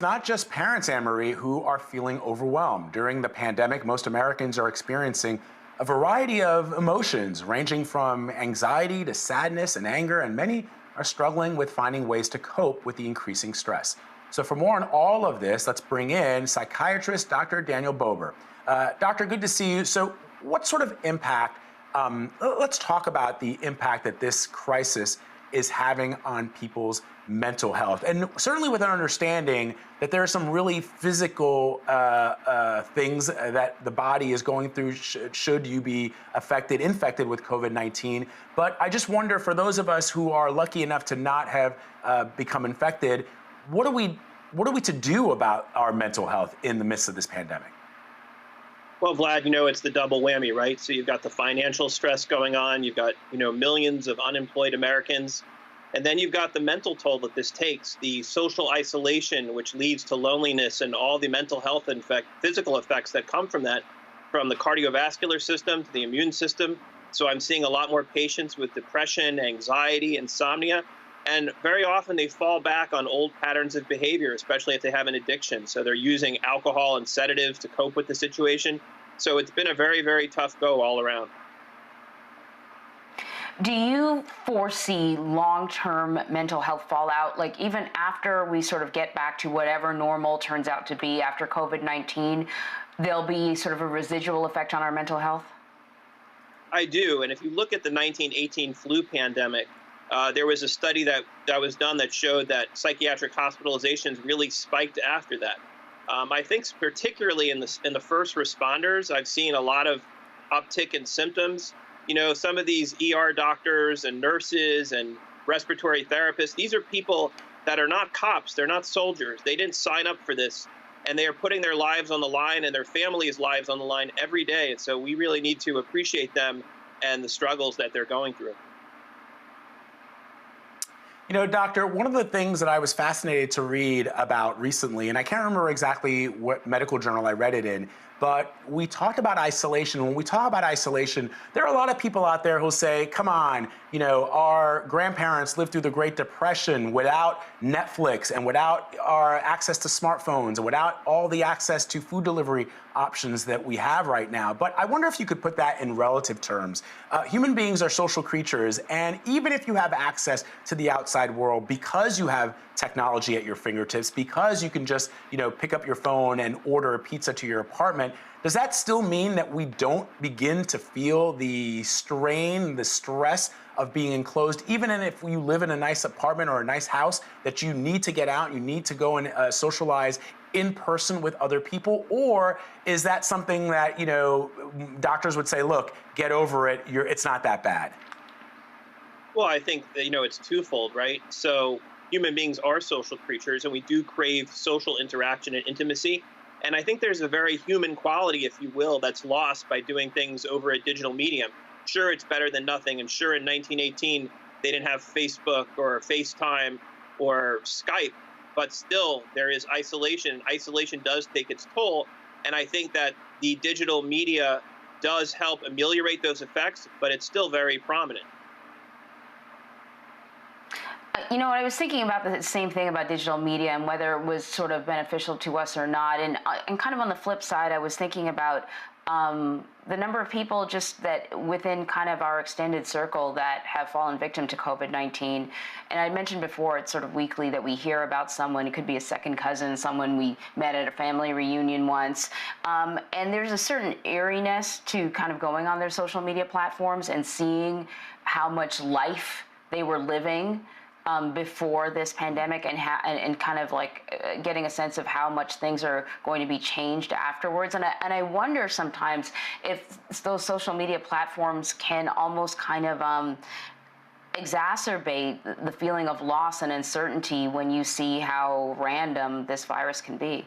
not just parents, Anne-Marie, who are feeling overwhelmed. During the pandemic, most Americans are experiencing a variety of emotions, ranging from anxiety to sadness and anger, and many are struggling with finding ways to cope with the increasing stress. So for more on all of this, let's bring in psychiatrist Dr. Daniel Bober. Doctor, good to see you. So what sort of impact, let's talk about the impact that this crisis is having on people's mental health. And certainly with an understanding that there are some really physical things that the body is going through should you be infected with COVID-19. But I just wonder, for those of us who are lucky enough to not have become infected, what are we to do about our mental health in the midst of this pandemic? Well, Vlad, it's the double whammy, right? So you've got the financial stress going on, you've got, millions of unemployed Americans, and then you've got the mental toll that this takes, the social isolation, which leads to loneliness and all the mental health and physical effects that come from that, from the cardiovascular system to the immune system. So I'm seeing a lot more patients with depression, anxiety, insomnia, and very often they fall back on old patterns of behavior, especially if they have an addiction. So they're using alcohol and sedatives to cope with the situation. So it's been a very, very tough go all around. Do you foresee long-term mental health fallout, like even after we sort of get back to whatever normal turns out to be after COVID-19, there'll be sort of a residual effect on our mental health? I do. And if you look at the 1918 flu pandemic, there was a study that was done that showed that psychiatric hospitalizations really spiked after that. I think particularly in the first responders, I've seen a lot of uptick in symptoms. Some of these ER doctors and nurses and respiratory therapists, these are people that are not cops, they're not soldiers. They didn't sign up for this, and they are putting their lives on the line and their families' lives on the line every day. And so we really need to appreciate them and the struggles that they're going through. Doctor, one of the things that I was fascinated to read about recently, and I can't remember exactly what medical journal I read it in, but we talked about isolation. When we talk about isolation, there are a lot of people out there who say, come on, our grandparents lived through the Great Depression without Netflix and without our access to smartphones and without all the access to food delivery options that we have right now. But I wonder if you could put that in relative terms. Human beings are social creatures, and even if you have access to the outside world, because you have technology at your fingertips, because you can just, pick up your phone and order a pizza to your apartment, does that still mean that we don't begin to feel the strain, the stress of being enclosed, even if you live in a nice apartment or a nice house, that you need to get out, you need to go and socialize in person with other people? Or is that something that, doctors would say, look, get over it, it's not that bad? Well, I think that, it's twofold, right? So human beings are social creatures, and we do crave social interaction and intimacy. And I think there's a very human quality, if you will, that's lost by doing things over a digital medium. Sure, it's better than nothing. And sure, in 1918, they didn't have Facebook or FaceTime or Skype, but still there is isolation. Isolation does take its toll. And I think that the digital media does help ameliorate those effects, but it's still very prominent. I was thinking about the same thing about digital media and whether it was sort of beneficial to us or not. And kind of on the flip side, I was thinking about the number of people just that within kind of our extended circle that have fallen victim to COVID-19. And I mentioned before, it's sort of weekly that we hear about someone. It could be a second cousin, someone we met at a family reunion once. And there's a certain eeriness to kind of going on their social media platforms and seeing how much life they were living before this pandemic, and kind of like getting a sense of how much things are going to be changed afterwards. And I wonder sometimes if those social media platforms can almost kind of exacerbate the feeling of loss and uncertainty when you see how random this virus can be.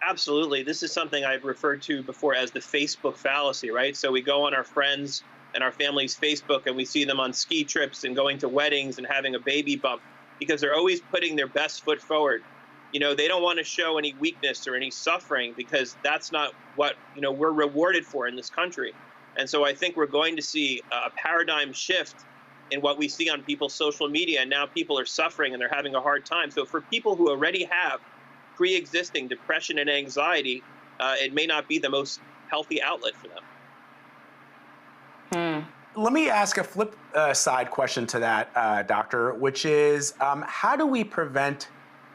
Absolutely. This is something I've referred to before as the Facebook fallacy, right? So we go on our friends and our family's Facebook, and we see them on ski trips and going to weddings and having a baby bump, because they're always putting their best foot forward. They don't want to show any weakness or any suffering, because that's not what, we're rewarded for in this country. And so I think we're going to see a paradigm shift in what we see on people's social media. And now people are suffering and they're having a hard time. So for people who already have pre-existing depression and anxiety, it may not be the most healthy outlet for them. Let me ask a flip side question to that, doctor, which is how do we prevent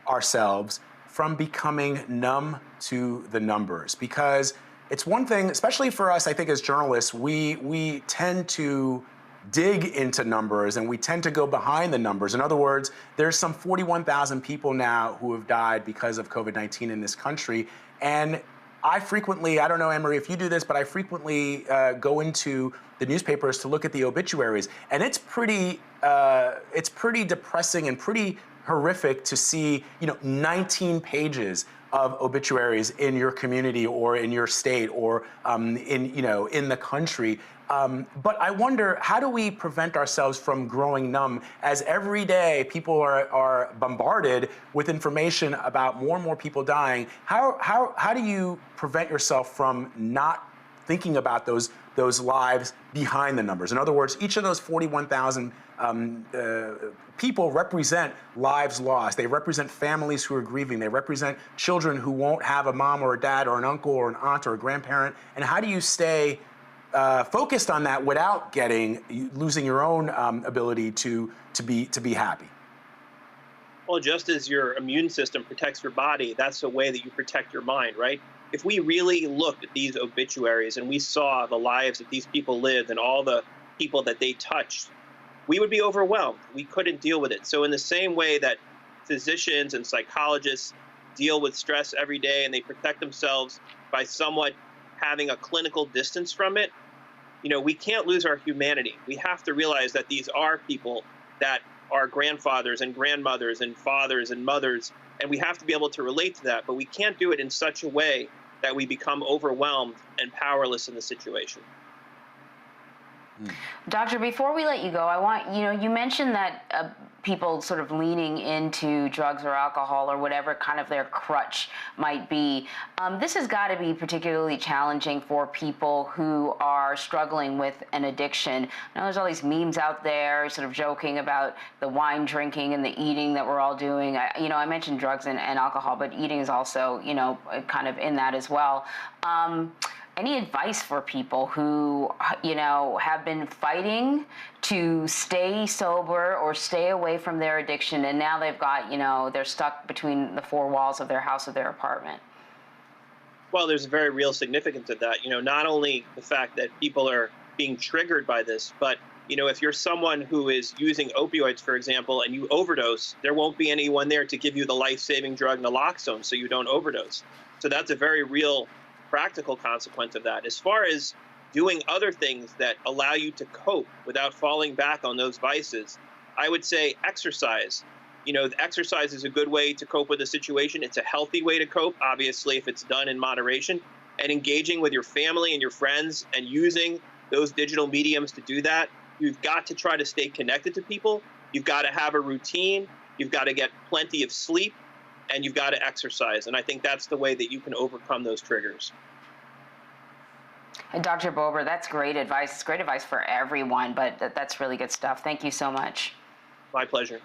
ourselves from becoming numb to the numbers? Because it's one thing, especially for us, I think as journalists, we tend to dig into numbers and we tend to go behind the numbers. In other words, there's some 41,000 people now who have died because of COVID-19 in this country. And I frequently, I don't know, Anne-Marie, if you do this, but I frequently go into the newspapers to look at the obituaries. And it's pretty depressing and pretty horrific to see, 19 pages of obituaries in your community or in your state or in the country. But I wonder, how do we prevent ourselves from growing numb as every day people are bombarded with information about more and more people dying? How do you prevent yourself from not thinking about those lives behind the numbers? In other words, each of those 41,000 people represent lives lost. They represent families who are grieving. They represent children who won't have a mom or a dad or an uncle or an aunt or a grandparent. And how do you stay focused on that without losing your own ability to be happy? Well, just as your immune system protects your body, that's the way that you protect your mind, right? If we really looked at these obituaries and we saw the lives that these people lived and all the people that they touched, we would be overwhelmed. We couldn't deal with it. So in the same way that physicians and psychologists deal with stress every day and they protect themselves by somewhat having a clinical distance from it, we can't lose our humanity. We have to realize that these are people that are grandfathers and grandmothers and fathers and mothers, and we have to be able to relate to that, but we can't do it in such a way that we become overwhelmed and powerless in the situation. Doctor, before we let you go, I want, you mentioned that people sort of leaning into drugs or alcohol or whatever kind of their crutch might be. This has got to be particularly challenging for people who are struggling with an addiction. I know there's all these memes out there sort of joking about the wine drinking and the eating that we're all doing. I mentioned drugs and alcohol, but eating is also, kind of in that as well. Any advice for people who, have been fighting to stay sober or stay away from their addiction, and now they've got, they're stuck between the four walls of their house or their apartment? Well, there's a very real significance of that. Not only the fact that people are being triggered by this, but, if you're someone who is using opioids, for example, and you overdose, there won't be anyone there to give you the life-saving drug naloxone so you don't overdose. So that's a very real practical consequence of that. As far as doing other things that allow you to cope without falling back on those vices, I would say exercise. Exercise is a good way to cope with a situation. It's a healthy way to cope, obviously, if it's done in moderation. And engaging with your family and your friends and using those digital mediums to do that. You've got to try to stay connected to people. You've got to have a routine. You've got to get plenty of sleep. And you've got to exercise. And I think that's the way that you can overcome those triggers. And Dr. Bober, that's great advice. It's great advice for everyone, but that's really good stuff. Thank you so much. My pleasure.